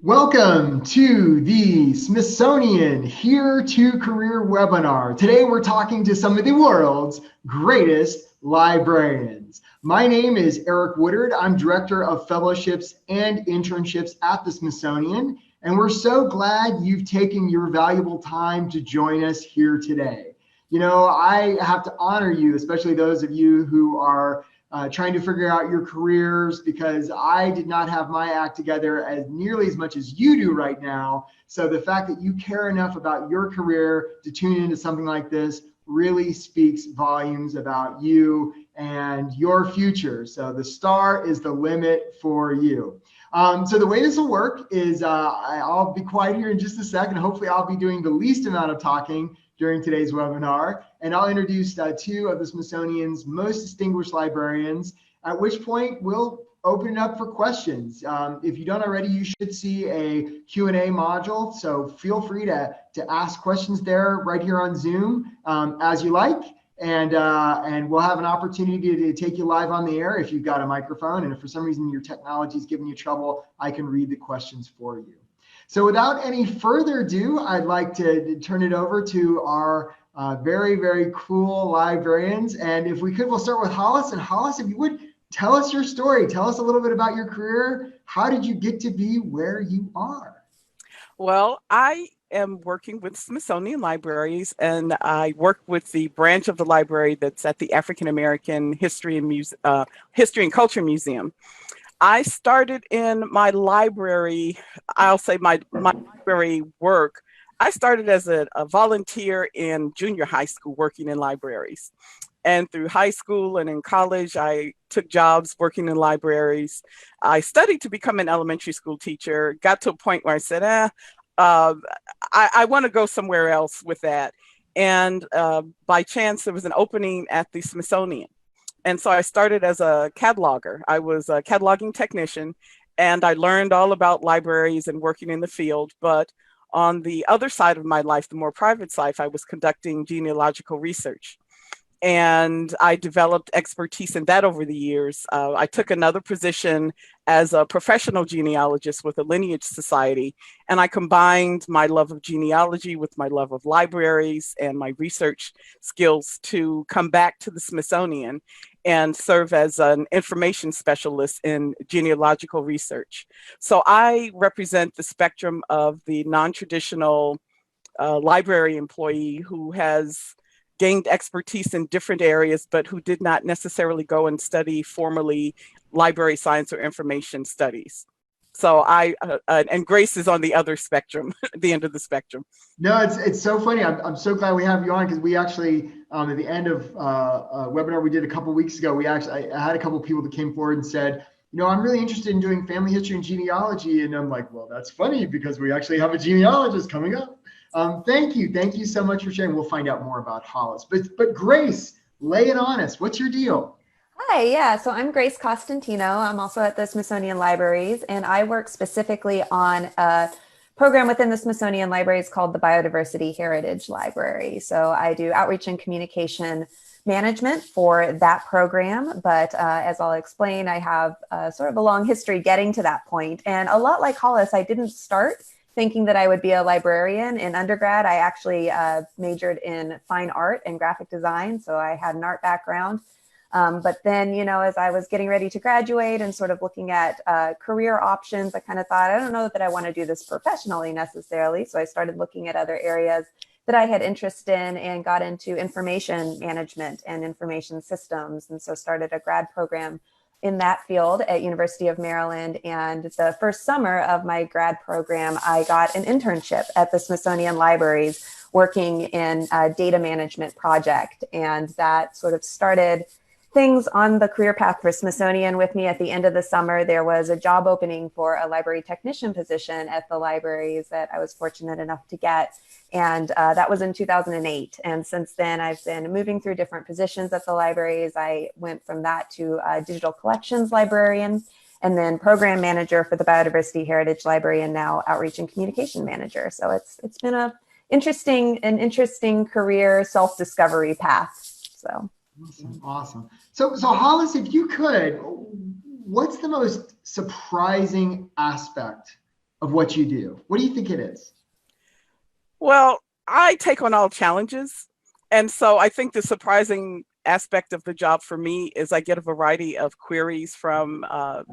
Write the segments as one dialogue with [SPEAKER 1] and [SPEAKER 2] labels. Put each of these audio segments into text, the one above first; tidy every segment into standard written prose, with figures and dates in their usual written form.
[SPEAKER 1] Welcome to the Smithsonian Here to Career webinar. Today we're talking to some of the world's greatest librarians. My name is Eric Woodard. I'm Director of Fellowships and Internships at the Smithsonian, and we're so glad you've taken your valuable time to join us here today. You know, I have to honor you, especially those of you who are trying to figure out your careers, because I did not have my act together as nearly as much as you do right now. So the fact that you care enough about your career to tune into something like this really speaks volumes about you and your future. So the star is the limit for you. So the way this will work is I'll be quiet here in just a second. Hopefully I'll be doing the least amount of talking during today's webinar, and I'll introduce two of the Smithsonian's most distinguished librarians, at which point we'll open it up for questions. If you don't already, you should see a Q&A module, so feel free to ask questions there right here on Zoom as you like, and we'll have an opportunity to take you live on the air if you've got a microphone, and if for some reason your technology is giving you trouble, I can read the questions for you. So without any further ado, I'd like to turn it over to our very, very cool librarians. And if we could, we'll start with Hollis. And Hollis, if you would, tell us your story. Tell us a little bit about your career. How did you get to be where you are?
[SPEAKER 2] Well, I am working with Smithsonian Libraries, and I work with the branch of the library that's at the African American History and Culture Museum. I started in my library, I'll say my library work. I started as a volunteer in junior high school working in libraries. And through high school and in college, I took jobs working in libraries. I studied to become an elementary school teacher, got to a point where I said, I want to go somewhere else with that. And by chance, there was an opening at the Smithsonian. And so I started as a cataloger. I was a cataloging technician, and I learned all about libraries and working in the field. But on the other side of my life, the more private side, I was conducting genealogical research. And I developed expertise in that over the years. I took another position as a professional genealogist with a lineage society, and I combined my love of genealogy with my love of libraries and my research skills to come back to the Smithsonian and serve as an information specialist in genealogical research. So I represent the spectrum of the non-traditional library employee who has gained expertise in different areas, but who did not necessarily go and study formally library science or information studies. So and Grace is on the other spectrum, the end of the spectrum.
[SPEAKER 1] No, it's so funny. I'm so glad we have you on, because we actually, at the end of a webinar we did a couple weeks ago, I had a couple of people that came forward and said, you know, I'm really interested in doing family history and genealogy. And I'm like, well, that's funny, because we actually have a genealogist coming up. Thank you so much for sharing. We'll find out more about Hollis. But Grace, lay it on us. What's your deal?
[SPEAKER 3] Hi, yeah, so I'm Grace Costantino. I'm also at the Smithsonian Libraries, and I work specifically on a program within the Smithsonian Libraries called the Biodiversity Heritage Library. So I do outreach and communication management for that program, but as I'll explain, I have sort of a long history getting to that point. And a lot like Hollis, I didn't start thinking that I would be a librarian. In undergrad, I actually majored in fine art and graphic design, so I had an art background. But then, you know, as I was getting ready to graduate and sort of looking at career options, I kind of thought, I don't know that I want to do this professionally necessarily. So I started looking at other areas that I had interest in and got into information management and information systems. And so started a grad program in that field at University of Maryland. And the first summer of my grad program, I got an internship at the Smithsonian Libraries working in a data management project. And that sort of started things on the career path for Smithsonian with me. At the end of the summer, there was a job opening for a library technician position at the libraries that I was fortunate enough to get. And that was in 2008. And since then, I've been moving through different positions at the libraries. I went from that to digital collections librarian, and then program manager for the Biodiversity Heritage Library, and now outreach and communication manager. So it's been an interesting career self-discovery path. So.
[SPEAKER 1] Awesome. So Hollis, if you could, what's the most surprising aspect of what you do? What do you think it is?
[SPEAKER 2] Well, I take on all challenges. And so I think the surprising aspect of the job for me is I get a variety of queries from a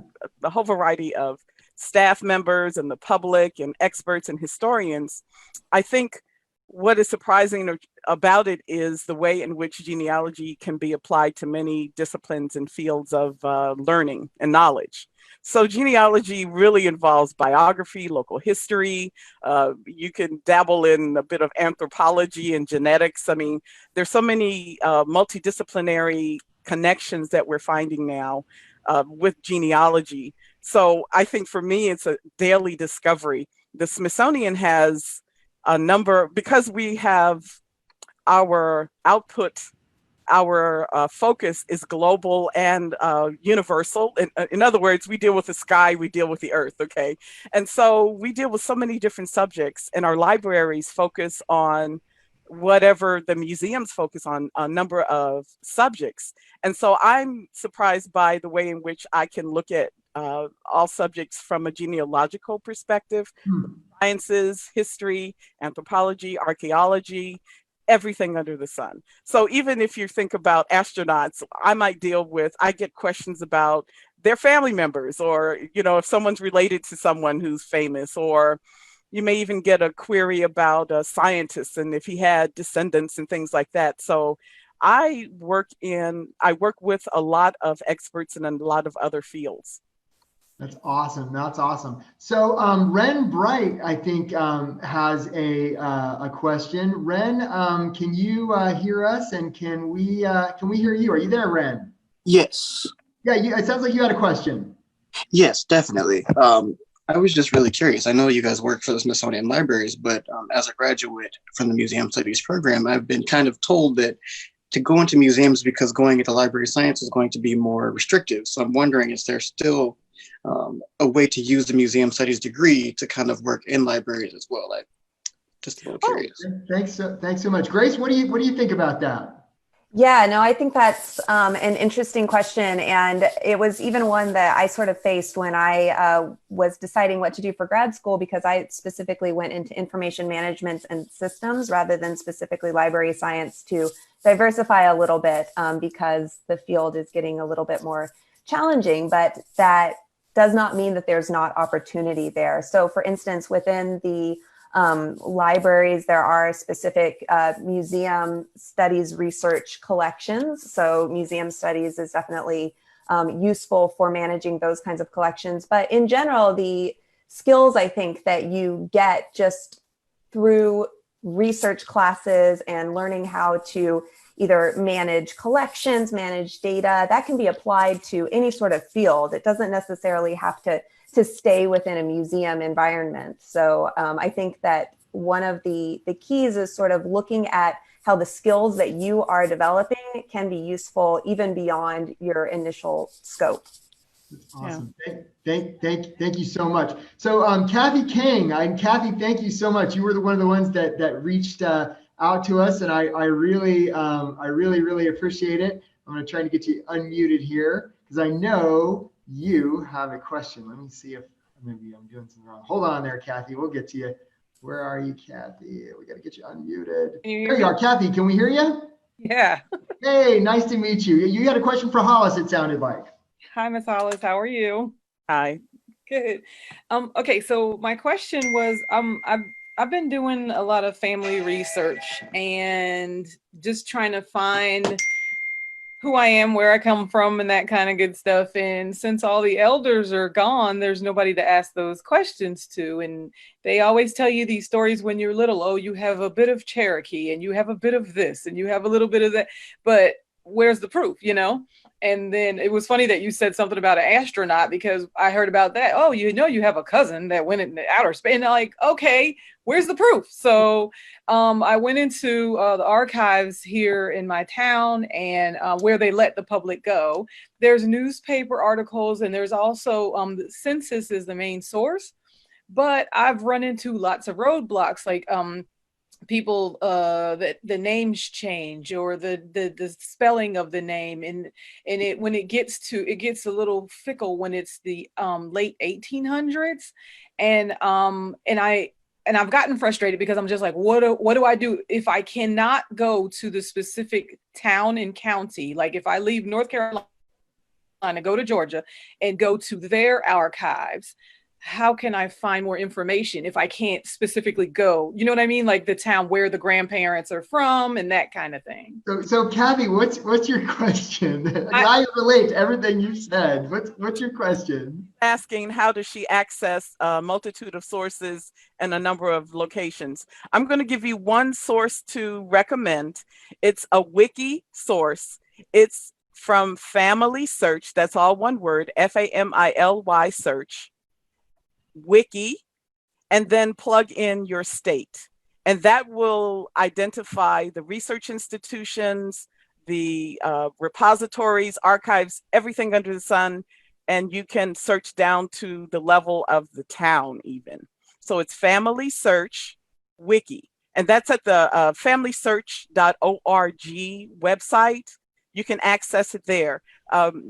[SPEAKER 2] whole variety of staff members and the public and experts and historians. I think what is surprising about it is the way in which genealogy can be applied to many disciplines and fields of learning and knowledge. So genealogy really involves biography, local history. You can dabble in a bit of anthropology and genetics. I mean, there's so many multidisciplinary connections that we're finding now with genealogy. So I think for me, it's a daily discovery. The Smithsonian has a number, because we have our output, our focus is global and universal. In other words, we deal with the sky, we deal with the earth, okay? And so we deal with so many different subjects, and our libraries focus on whatever the museums focus on, a number of subjects. And so I'm surprised by the way in which I can look at all subjects from a genealogical perspective, sciences, history, anthropology, archaeology, everything under the sun. So even if you think about astronauts, I get questions about their family members, or, if someone's related to someone who's famous, or you may even get a query about a scientist and if he had descendants and things like that. So I work with a lot of experts in a lot of other fields.
[SPEAKER 1] That's awesome. That's awesome. So Ren Bright, I think, has a question. Ren, can you hear us? And can we hear you? Are you there, Ren?
[SPEAKER 4] Yes.
[SPEAKER 1] Yeah. It sounds like you had a question.
[SPEAKER 4] Yes, definitely. I was just really curious. I know you guys work for the Smithsonian Libraries, but as a graduate from the Museum Studies program, I've been kind of told that to go into museums because going into library science is going to be more restrictive. So I'm wondering, is there still a way to use the museum studies degree to kind of work in libraries as well? Just a little curious.
[SPEAKER 1] Thanks so much. Grace, what do you think about that?
[SPEAKER 3] Yeah, no, I think that's an interesting question. And it was even one that I sort of faced when I was deciding what to do for grad school, because I specifically went into information management and systems rather than specifically library science, to diversify a little bit, because the field is getting a little bit more challenging, but that does not mean that there's not opportunity there. So for instance, within the libraries, there are specific museum studies research collections. So museum studies is definitely useful for managing those kinds of collections. But in general, the skills I think that you get just through research classes and learning how to either manage collections, manage data, that can be applied to any sort of field. It doesn't necessarily have to stay within a museum environment. So I think that one of the keys is sort of looking at how the skills that you are developing can be useful even beyond your initial scope.
[SPEAKER 1] That's awesome. Yeah. Thank you so much. So Cabbie King, Cabbie, thank you so much. You were one of the ones that reached out to us, and I really appreciate it. I'm going to try to get you unmuted here because I know you have a question. Let me see if maybe I'm doing something wrong. Hold on there, Kathy. We'll get to you. Where are you, Kathy? We got to get you unmuted. There you are, Kathy. Can we hear you?
[SPEAKER 5] Yeah.
[SPEAKER 1] Hey, nice to meet you. You had a question for Hollis, it sounded like.
[SPEAKER 5] Hi, Miss Hollis. How are you?
[SPEAKER 2] Hi.
[SPEAKER 5] Good. Okay, so my question was, I've been doing a lot of family research and just trying to find who I am, where I come from, and that kind of good stuff. And since all the elders are gone, there's nobody to ask those questions to. And they always tell you these stories when you're little. Oh, you have a bit of Cherokee and you have a bit of this and you have a little bit of that. But where's the proof, And then it was funny that you said something about an astronaut, because I heard about that. Oh, you have a cousin that went into outer space. And like, okay, where's the proof? So I went into the archives here in my town, and where they let the public go. There's newspaper articles, and there's also the census is the main source. But I've run into lots of roadblocks, like people the names change, or the spelling of the name, and it when it gets a little fickle when it's the late 1800s, and I've gotten frustrated because I'm just like, what do I do if I cannot go to the specific town and county? Like if I leave North Carolina, go to Georgia and go to their archives, how can I find more information if I can't specifically go? You know what I mean? Like the town where the grandparents are from and that kind of thing.
[SPEAKER 1] So Cabbie, what's your question? I relate to everything you said. What's your question?
[SPEAKER 2] Asking how does she access a multitude of sources and a number of locations. I'm going to give you one source to recommend. It's a wiki source. It's from Family Search. That's all one word, FAMILY search. Wiki, and then plug in your state, and that will identify the research institutions, the repositories, archives, everything under the sun, and you can search down to the level of the town even. So it's Family Search Wiki, and that's at the familysearch.org website. You can access it there.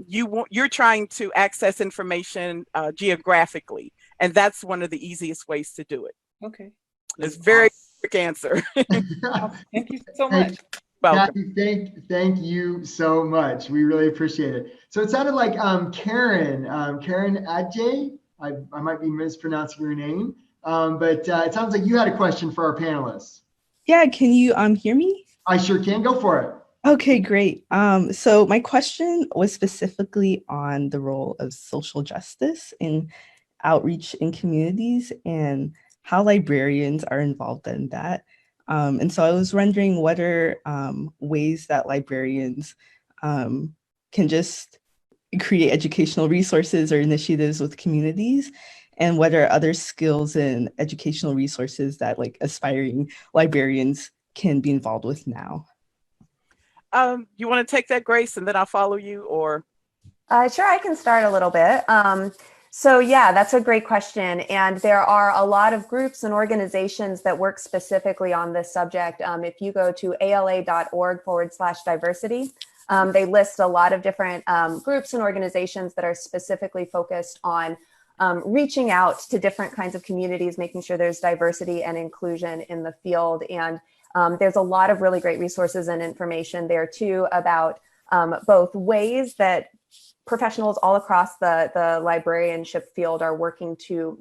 [SPEAKER 2] You're trying to access information geographically, and that's one of the easiest ways to do it.
[SPEAKER 5] Okay.
[SPEAKER 2] It's very quick answer.
[SPEAKER 5] Thank you so much.
[SPEAKER 2] Welcome.
[SPEAKER 1] Cabbie, thank you so much. We really appreciate it. So it sounded like Karen Adjei. I might be mispronouncing your name, but it sounds like you had a question for our panelists.
[SPEAKER 6] Yeah, can you hear me?
[SPEAKER 1] I sure can. Go for it.
[SPEAKER 6] Okay, great. So my question was specifically on the role of social justice in outreach in communities and how librarians are involved in that. And so I was wondering what are ways that librarians can just create educational resources or initiatives with communities, and what are other skills and educational resources that like aspiring librarians can be involved with now?
[SPEAKER 2] You want to take that, Grace, and then I'll follow you, or?
[SPEAKER 3] Sure, I can start a little bit. So yeah, that's a great question. And there are a lot of groups and organizations that work specifically on this subject. If you go to ala.org/diversity, they list a lot of different groups and organizations that are specifically focused on reaching out to different kinds of communities, making sure there's diversity and inclusion in the field. And there's a lot of really great resources and information there too about both ways that professionals all across the librarianship field are working to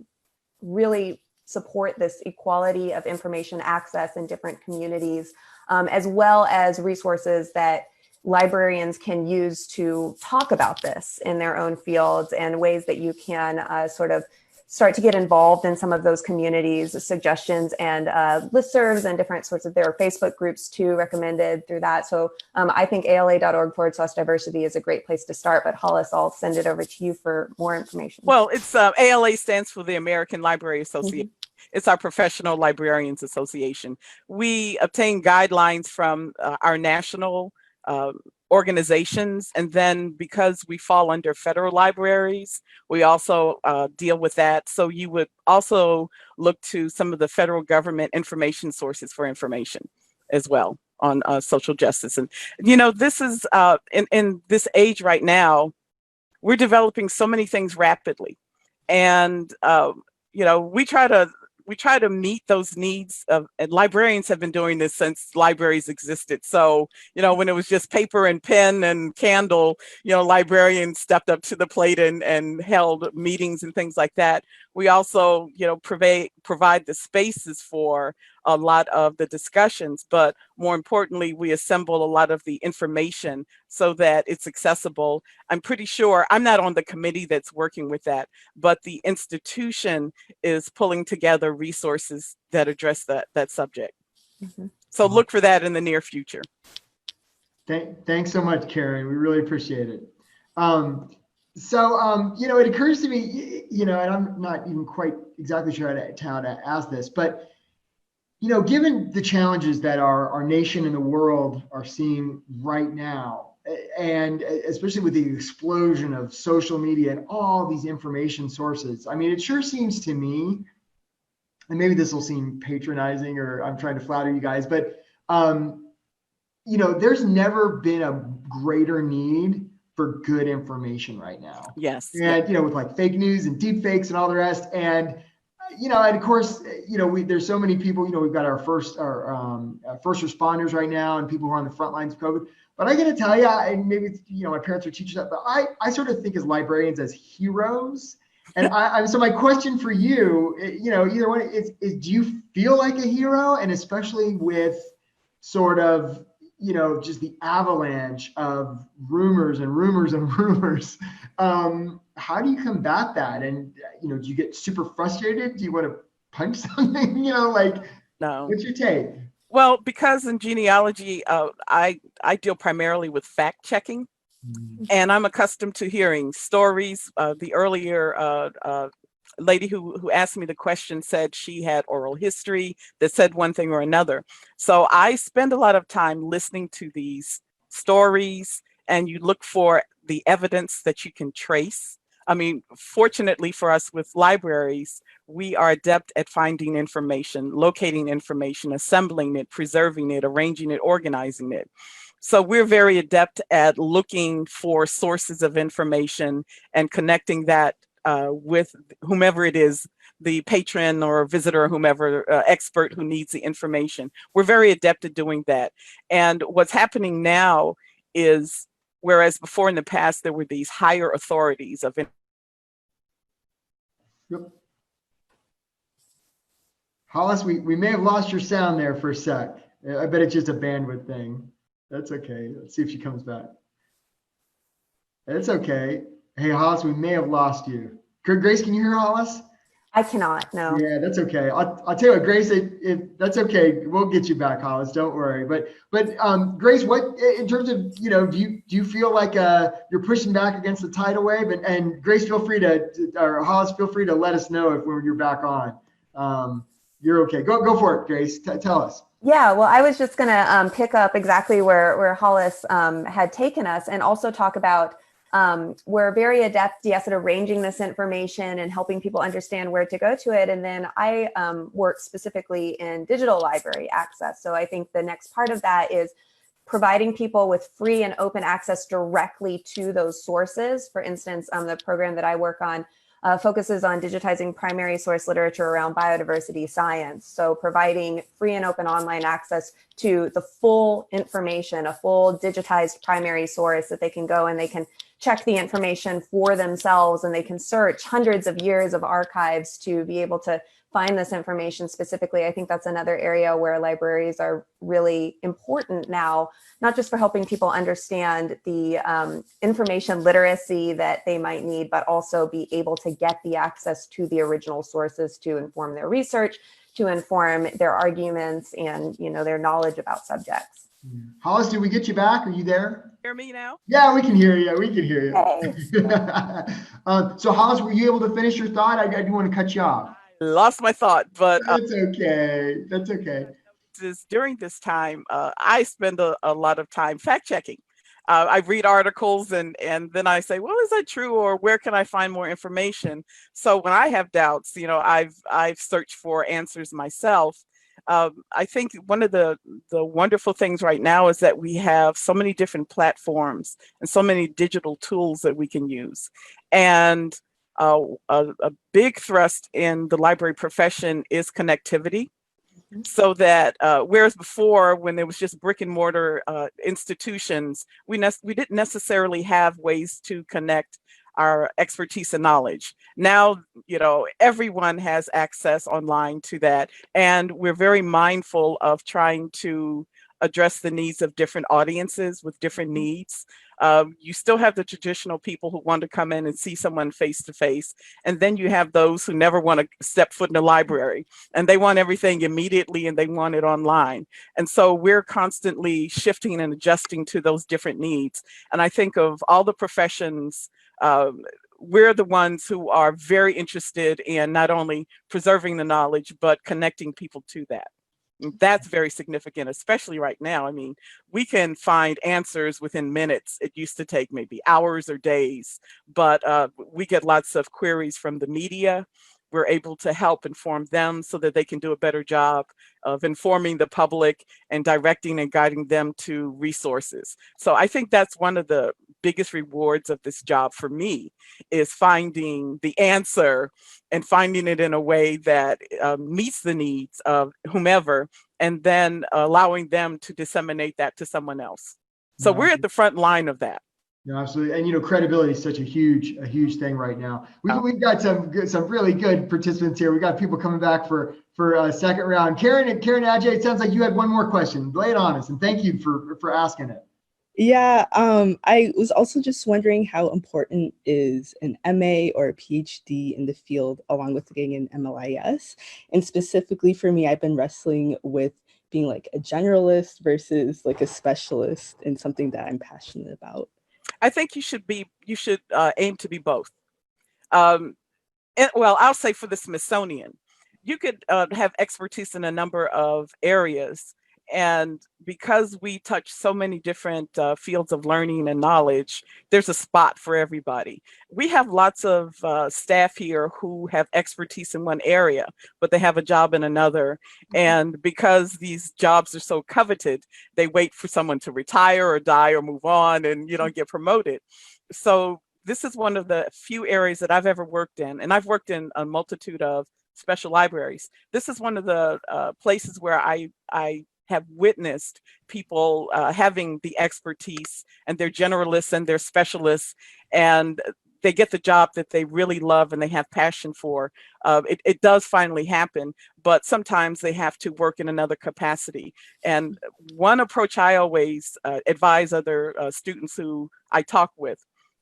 [SPEAKER 3] really support this equality of information access in different communities, as well as resources that librarians can use to talk about this in their own fields, and ways that you can sort of start to get involved in some of those communities, suggestions and listservs and different sorts of, there are Facebook groups too recommended through that. So I think ala.org/diversity is a great place to start, but Hollis, I'll send it over to you for more information.
[SPEAKER 2] Well, it's ALA stands for the American Library Association. Mm-hmm. It's our Professional Librarians Association. We obtain guidelines from our national organizations, and then because we fall under federal libraries, we also deal with that. So you would also look to some of the federal government information sources for information as well on social justice. And this is in this age right now, we're developing so many things rapidly, and we try to meet those needs and librarians have been doing this since libraries existed. So, when it was just paper and pen and candle, librarians stepped up to the plate and held meetings and things like that. We also, provide the spaces for a lot of the discussions, but more importantly, we assemble a lot of the information so that it's accessible. I'm pretty sure, I'm not on the committee that's working with that, but the institution is pulling together resources that address that subject. Mm-hmm. So look for that in the near future.
[SPEAKER 1] Thanks so much, Karen. We really appreciate it. It occurs to me, and I'm not even quite exactly sure how to ask this, but given the challenges that our nation and the world are seeing right now, and especially with the explosion of social media and all these information sources, I mean, it sure seems to me and maybe this will seem patronizing or I'm trying to flatter you guys, but there's never been a greater need for good information right now.
[SPEAKER 2] Yes.
[SPEAKER 1] And, with like fake news and deep fakes and all the rest. And, and of course, there's so many people, we've got our first responders right now and people who are on the front lines of COVID. But I got to tell you, and maybe, my parents are teachers, but I sort of think as librarians as heroes. And so my question for you, either one is do you feel like a hero? And especially with sort of, just the avalanche of rumors and rumors and rumors. How do you combat that? And, do you get super frustrated? Do you want to punch something?
[SPEAKER 2] No.
[SPEAKER 1] What's your take?
[SPEAKER 2] Well, because in genealogy, I deal primarily with fact checking, and I'm accustomed to hearing stories. The earlier lady who asked me the question said she had oral history that said one thing or another. So I spend a lot of time listening to these stories, and you look for the evidence that you can trace. I mean, fortunately for us with libraries, we are adept at finding information, locating information, assembling it, preserving it, arranging it, organizing it. So we're very adept at looking for sources of information and connecting that with whomever it is, the patron or visitor or whomever, expert who needs the information. We're very adept at doing that. And what's happening now is, whereas before in the past, there were these higher authorities of
[SPEAKER 1] Yep. Hollis, we may have lost your sound there for a sec. I bet it's just a bandwidth thing. That's okay. Let's see if she comes back. It's okay. Hey, Hollis, we may have lost you. Grace, can you hear Hollis?
[SPEAKER 3] I cannot, no.
[SPEAKER 1] Yeah, that's okay. I'll tell you what, Grace, if that's okay, we'll get you back, Hollis. Don't worry. But Grace, what in terms of do you feel like you're pushing back against the tidal wave? And Grace, feel free or Hollis, feel free to let us know if when you're back on. You're okay. Go for it, Grace. Tell us.
[SPEAKER 3] Yeah, well, I was just going to pick up exactly where Hollis had taken us, and also talk about we're very adept, yes, at arranging this information and helping people understand where to go to it. And then I work specifically in digital library access. So I think the next part of that is providing people with free and open access directly to those sources. For instance, the program that I work on focuses on digitizing primary source literature around biodiversity science. So providing free and open online access to the full information, a full digitized primary source that they can go and they can check the information for themselves, and they can search hundreds of years of archives to be able to find this information specifically. I think that's another area where libraries are really important now, not just for helping people understand the information literacy that they might need, but also be able to get the access to the original sources to inform their research, to inform their arguments and their knowledge about subjects.
[SPEAKER 1] Hollis, did we get you back? Are you there?
[SPEAKER 2] Hear me now?
[SPEAKER 1] Yeah, we can hear you. We can hear you.
[SPEAKER 3] Okay.
[SPEAKER 1] So Hollis, were you able to finish your thought? I do want to cut you off.
[SPEAKER 2] I lost my thought, but
[SPEAKER 1] that's okay. That's okay.
[SPEAKER 2] During this time, I spend a lot of time fact checking. I read articles and then I say, well, is that true, or where can I find more information? So when I have doubts, I've searched for answers myself. I think one of the wonderful things right now is that we have so many different platforms and so many digital tools that we can use. And a big thrust in the library profession is connectivity. So that whereas before, when there was just brick and mortar institutions, we didn't necessarily have ways to connect our expertise and knowledge. Now, everyone has access online to that, and we're very mindful of trying to address the needs of different audiences with different needs. You still have the traditional people who want to come in and see someone face to face. And then you have those who never want to step foot in the library, and they want everything immediately and they want it online. And so we're constantly shifting and adjusting to those different needs. And I think of all the professions, we're the ones who are very interested in not only preserving the knowledge, but connecting people to that. That's very significant, especially right now. I mean, we can find answers within minutes. It used to take maybe hours or days, but we get lots of queries from the media we're able to help inform them so that they can do a better job of informing the public and directing and guiding them to resources. So I think that's one of the biggest rewards of this job for me, is finding the answer and finding it in a way that meets the needs of whomever, and then allowing them to disseminate that to someone else. So we're at the front line of that.
[SPEAKER 1] No, absolutely. And credibility is such a huge thing right now. We've got some really good participants here. We got people coming back for a second round. Karen Ajay, it sounds like you had one more question. Lay it on us, and thank you for asking it.
[SPEAKER 6] Yeah, I was also just wondering how important is an MA or a PhD in the field along with getting an MLIS? And specifically for me, I've been wrestling with being like a generalist versus like a specialist in something that I'm passionate about.
[SPEAKER 2] I think you should aim to be both. Well, I'll say for the Smithsonian, you could have expertise in a number of areas. And because we touch so many different fields of learning and knowledge, there's a spot for everybody. We have lots of staff here who have expertise in one area, but they have a job in another. And because these jobs are so coveted, they wait for someone to retire or die or move on, and you don't get promoted. So this is one of the few areas that I've ever worked in, and I've worked in a multitude of special libraries. This is one of the places where I have witnessed people having the expertise, and they're generalists and they're specialists, and they get the job that they really love and they have passion for. It does finally happen, but sometimes they have to work in another capacity. And one approach I always advise other students who I talk with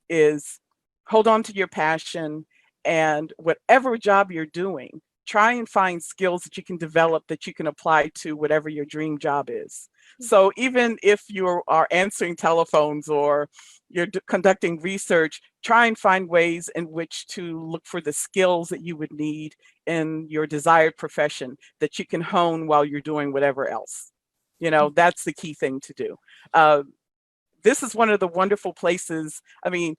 [SPEAKER 2] is hold on to your passion, and whatever job you're doing, try and find skills that you can develop that you can apply to whatever your dream job is. So even if you are answering telephones or you're conducting research, try and find ways in which to look for the skills that you would need in your desired profession that you can hone while you're doing whatever else. That's the key thing to do. This is one of the wonderful places. I mean,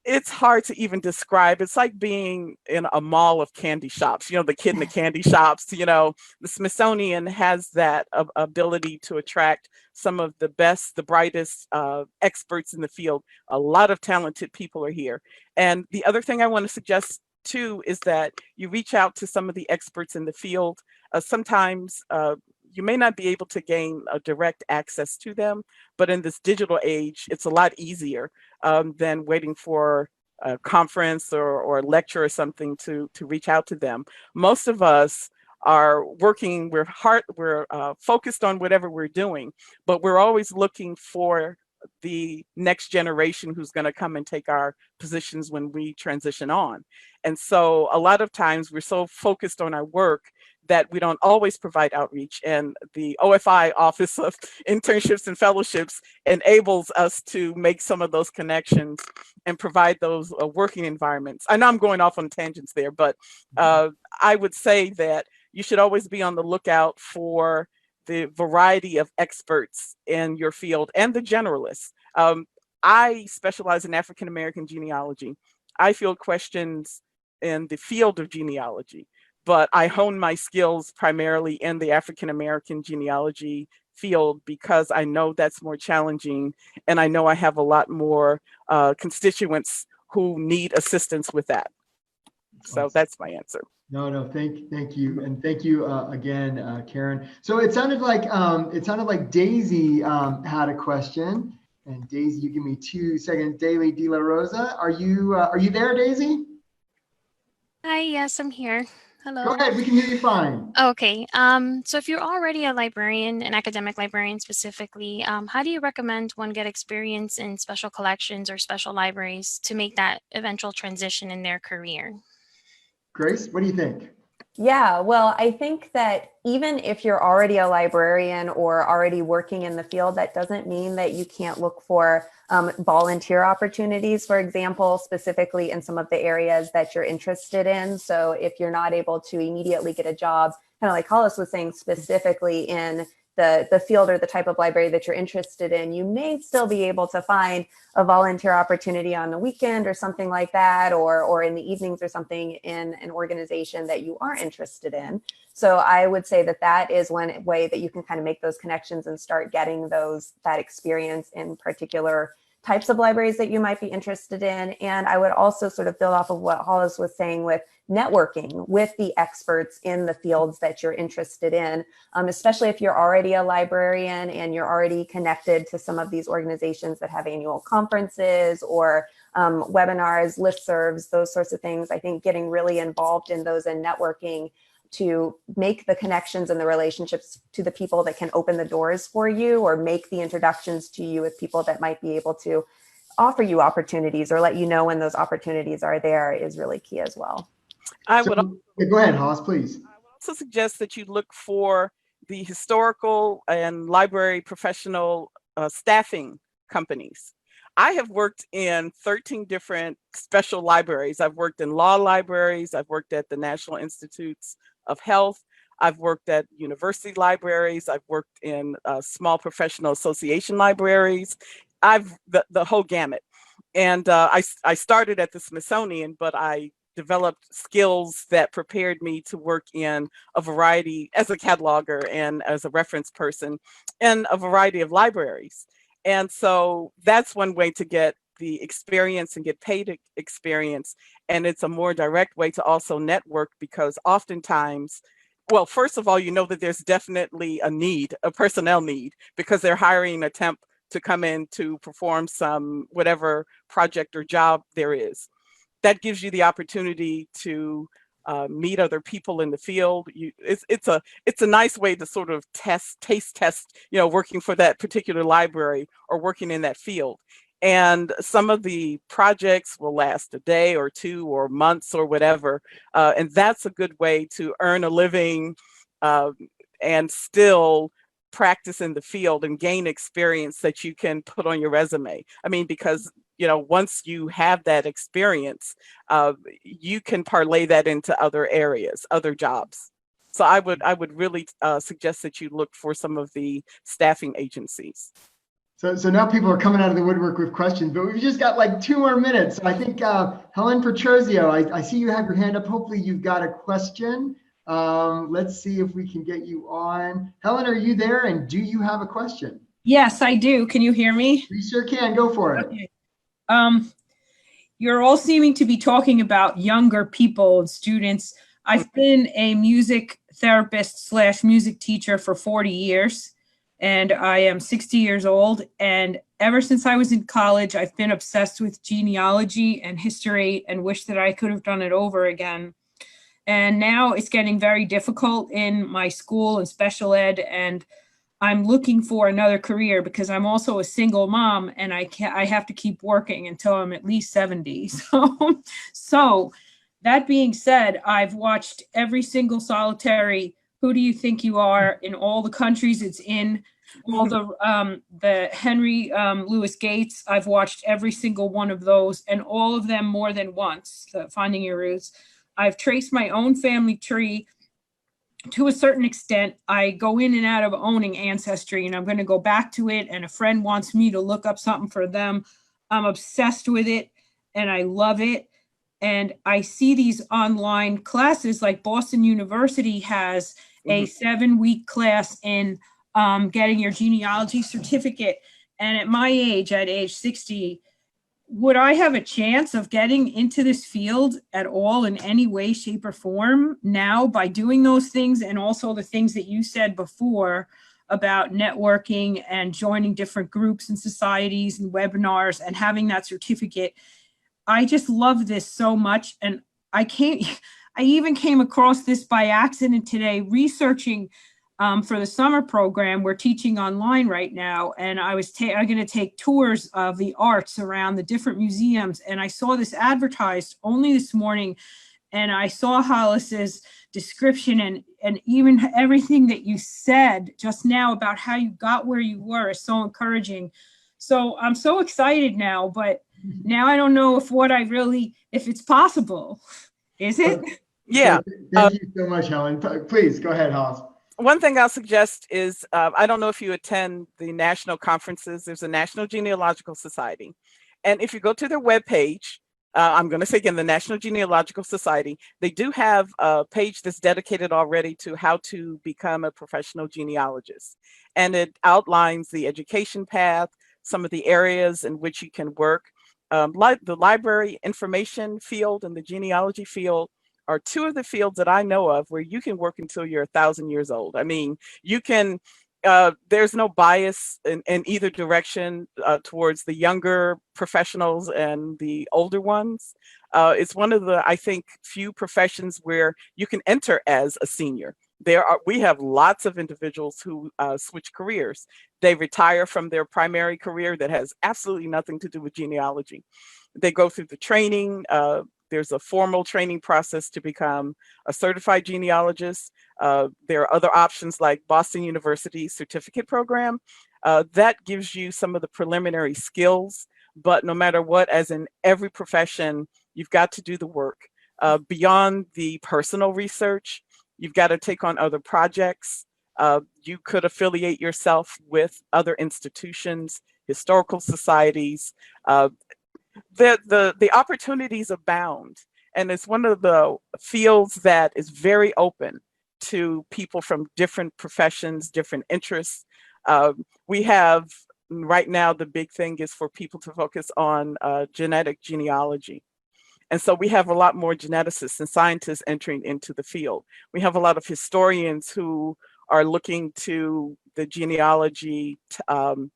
[SPEAKER 2] it's hard to even describe. It's like being in a mall of candy shops, the kid in the candy shops. The Smithsonian has that ability to attract some of the best, the brightest experts in the field. A lot of talented people are here. And the other thing I want to suggest too is that you reach out to some of the experts in the field. Sometimes you may not be able to gain a direct access to them, but in this digital age, it's a lot easier than waiting for a conference or a lecture or something to reach out to them. Most of us are working, we're focused on whatever we're doing, but we're always looking for the next generation who's going to come and take our positions when we transition on. And so a lot of times we're so focused on our work that we don't always provide outreach, and the OFI Office of Internships and Fellowships enables us to make some of those connections and provide those working environments. I know I'm going off on tangents there, but I would say that you should always be on the lookout for the variety of experts in your field and the generalists. I specialize in African American genealogy. I field questions in the field of genealogy, but I hone my skills primarily in the African American genealogy field because I know that's more challenging, and I know I have a lot more constituents who need assistance with that. So that's my answer.
[SPEAKER 1] No, thank you, and thank you again, Karen. So it sounded like Daisy had a question, and Daisy, you give me 2 seconds. Daily De La Rosa, are you there, Daisy?
[SPEAKER 7] Hi, yes, I'm here. Hello.
[SPEAKER 1] Go ahead, we can hear you fine.
[SPEAKER 7] Okay, so if you're already a librarian, an academic librarian specifically, how do you recommend one get experience in special collections or special libraries to make that eventual transition in their career?
[SPEAKER 1] Grace, what do you think?
[SPEAKER 3] Yeah, well, I think that even if you're already a librarian or already working in the field, that doesn't mean that you can't look for volunteer opportunities, for example, specifically in some of the areas that you're interested in. So if you're not able to immediately get a job, kind of like Hollis was saying, specifically in the field or the type of library that you're interested in, you may still be able to find a volunteer opportunity on the weekend or something like that, or in the evenings or something in an organization that you are interested in. So I would say that that is one way that you can kind of make those connections and start getting that experience in particular types of libraries that you might be interested in. And I would also sort of build off of what Hollis was saying with networking with the experts in the fields that you're interested in, especially if you're already a librarian and you're already connected to some of these organizations that have annual conferences or webinars, listservs, those sorts of things. I think getting really involved in those and networking to make the connections and the relationships to the people that can open the doors for you or make the introductions to you with people that might be able to offer you opportunities or let you know when those opportunities are there is really key as well.
[SPEAKER 1] Go ahead, Hollis, please.
[SPEAKER 2] I would also suggest that you look for the historical and library professional staffing companies. I have worked in 13 different special libraries. I've worked in law libraries. I've worked at the National Institutes of Health. I've worked at university libraries. I've worked in small professional association libraries. The whole gamut. And I started at the Smithsonian, but I developed skills that prepared me to work in a variety as a cataloger and as a reference person in a variety of libraries. And so that's one way to get the experience and get paid experience. And it's a more direct way to also network because oftentimes, well, first of all, you know that there's definitely a personnel need, because they're hiring a temp to come in to perform some whatever project or job there is. That gives you the opportunity to meet other people in the field. It's a nice way to sort of taste test, working for that particular library or working in that field. And some of the projects will last a day or two or months or whatever. And that's a good way to earn a living and still practice in the field and gain experience that you can put on your resume. I mean, because once you have that experience, you can parlay that into other areas, other jobs. So I would really suggest that you look for some of the staffing agencies.
[SPEAKER 1] So now people are coming out of the woodwork with questions, but we've just got like 2 more minutes. So I think Helen Petrozio, I see you have your hand up. Hopefully you've got a question. Let's see if we can get you on. Helen, are you there? And do you have a question?
[SPEAKER 8] Yes, I do. Can you hear me?
[SPEAKER 1] We sure can. Go for it.
[SPEAKER 8] Okay. You're all seeming to be talking about younger people and students. I've been a music therapist / music teacher for 40 years, and I am 60 years old. And ever since I was in college, I've been obsessed with genealogy and history and wish that I could have done it over again. And now it's getting very difficult in my school and special ed, and I'm looking for another career because I'm also a single mom and I have to keep working until I'm at least 70. So that being said, I've watched every single solitary Who Do You Think You Are in all the countries it's in, all the Henry Louis Gates. I've watched every single one of those and all of them more than once, Finding Your Roots. I've traced my own family tree to a certain extent. I go in and out of owning Ancestry, and I'm going to go back to it. And a friend wants me to look up something for them. I'm obsessed with it and I love it. And I see these online classes, like Boston University has a 7-week class in getting your genealogy certificate. And at my age, at age 60, would I have a chance of getting into this field at all in any way, shape, or form now by doing those things? And also the things that you said before about networking and joining different groups and societies and webinars and having that certificate. I just love this so much. And I even came across this by accident today, researching for the summer program. We're teaching online right now, and I'm going to take tours of the arts around the different museums. And I saw this advertised only this morning, and I saw Hollis's description and even everything that you said just now about how you got where you were is so encouraging. So I'm so excited now, but now I don't know if it's possible. Is it?
[SPEAKER 2] Yeah.
[SPEAKER 1] Thank you so much, Helen. Please go ahead, Hollis.
[SPEAKER 2] one thing I'll suggest is, I don't know if you attend the national conferences. There's a National Genealogical Society. And if you go to their webpage, I'm going to say again, the National Genealogical Society, they do have a page that's dedicated already to how to become a professional genealogist. And it outlines the education path, some of the areas in which you can work. The library information field and the genealogy field are two of the fields that I know of where you can work until you're 1,000 years old. I mean, you can, there's no bias in either direction towards the younger professionals and the older ones. It's one of the, I think, few professions where you can enter as a senior. We have lots of individuals who switch careers. They retire from their primary career that has absolutely nothing to do with genealogy. They go through the training. There's a formal training process to become a certified genealogist. There are other options like Boston University's certificate program. That gives you some of the preliminary skills, but no matter what, as in every profession, you've got to do the work. Beyond the personal research, you've got to take on other projects. You could affiliate yourself with other institutions, historical societies. The opportunities abound, and it's one of the fields that is very open to people from different professions, different interests. We have right now, the big thing is for people to focus on genetic genealogy. And so we have a lot more geneticists and scientists entering into the field. We have a lot of historians who are looking to the genealogy, pardon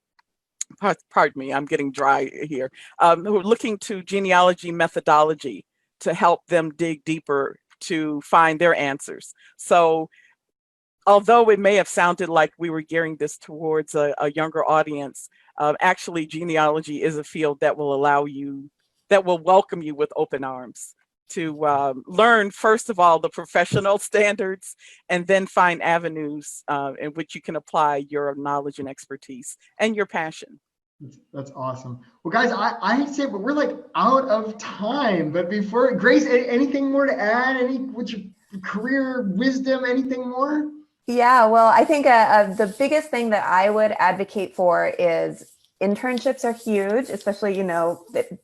[SPEAKER 2] me, I'm getting dry here, who are looking to genealogy methodology to help them dig deeper to find their answers. So although it may have sounded like we were gearing this towards a younger audience, actually genealogy is a field that will welcome you with open arms to learn, first of all, the professional standards, and then find avenues in which you can apply your knowledge and expertise and your passion.
[SPEAKER 1] That's awesome. Well, guys, I hate to say it, but we're like out of time. But before, Grace, anything more to add? What's your career wisdom? Anything more?
[SPEAKER 3] Yeah, well, I think the biggest thing that I would advocate for is internships are huge, especially,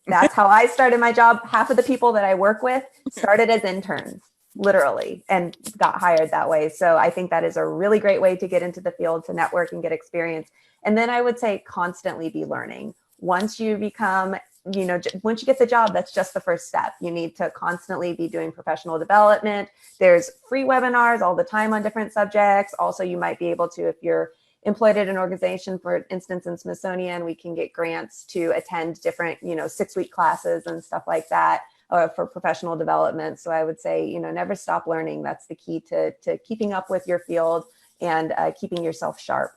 [SPEAKER 3] that's how I started my job. Half of the people that I work with started as interns, literally, and got hired that way. So I think that is a really great way to get into the field, to network and get experience. And then I would say constantly be learning. Once you become, once you get the job, that's just the first step. You need to constantly be doing professional development. There's free webinars all the time on different subjects. Also, you might be able to, if you're employed at an organization, for instance, in Smithsonian, we can get grants to attend different, 6-week classes and stuff like that for professional development. So I would say, never stop learning. That's the key to keeping up with your field and keeping yourself sharp.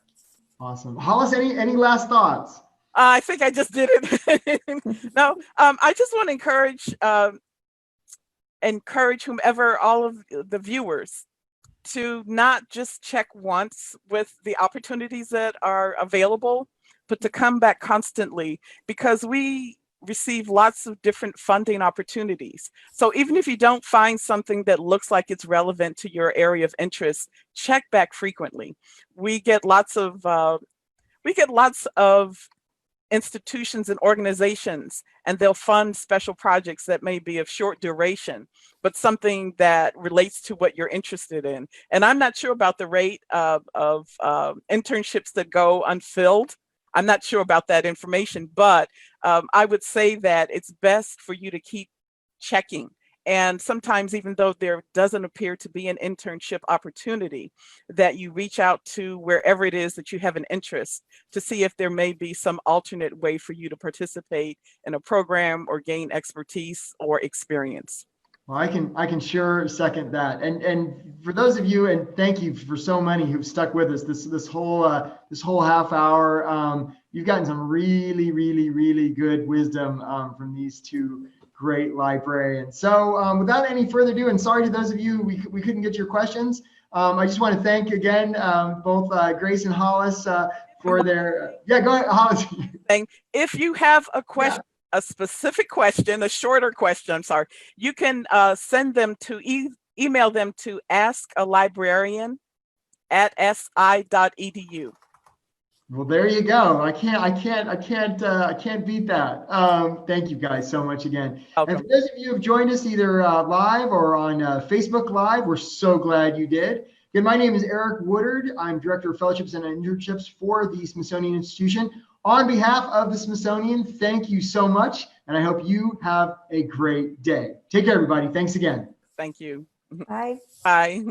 [SPEAKER 1] Awesome. Hollis, any last thoughts?
[SPEAKER 2] I think I just did it. No, I just want to encourage whomever, all of the viewers, to not just check once with the opportunities that are available, but to come back constantly, because we receive lots of different funding opportunities. So even if you don't find something that looks like it's relevant to your area of interest, check back frequently. We get lots of institutions and organizations, and they'll fund special projects that may be of short duration, but something that relates to what you're interested in. And I'm not sure about the rate of internships that go unfilled. I'm not sure about that information, but I would say that it's best for you to keep checking. And sometimes, even though there doesn't appear to be an internship opportunity, that you reach out to wherever it is that you have an interest to see if there may be some alternate way for you to participate in a program or gain expertise or experience.
[SPEAKER 1] Well, I can sure second that. And for those of you, and thank you for so many who've stuck with us this whole half hour. You've gotten some really, really, really good wisdom from these two great librarians. So without any further ado, and sorry to those of you we couldn't get your questions, I just want to thank again both Grace and Hollis for their, go ahead, Hollis.
[SPEAKER 2] If you have a question, a specific question, a shorter question, I'm sorry, you can send them to email them to askalibrarian@smsu.edu. at si.edu.
[SPEAKER 1] Well, there you go. I can't beat that. Thank you guys so much again.
[SPEAKER 2] Welcome.
[SPEAKER 1] And for those of you who have joined us either live or on Facebook Live, we're so glad you did. Again, my name is Eric Woodard. I'm Director of Fellowships and Internships for the Smithsonian Institution. On behalf of the Smithsonian, thank you so much, and I hope you have a great day. Take care, everybody. Thanks again.
[SPEAKER 2] Thank you.
[SPEAKER 3] Bye.
[SPEAKER 2] Bye.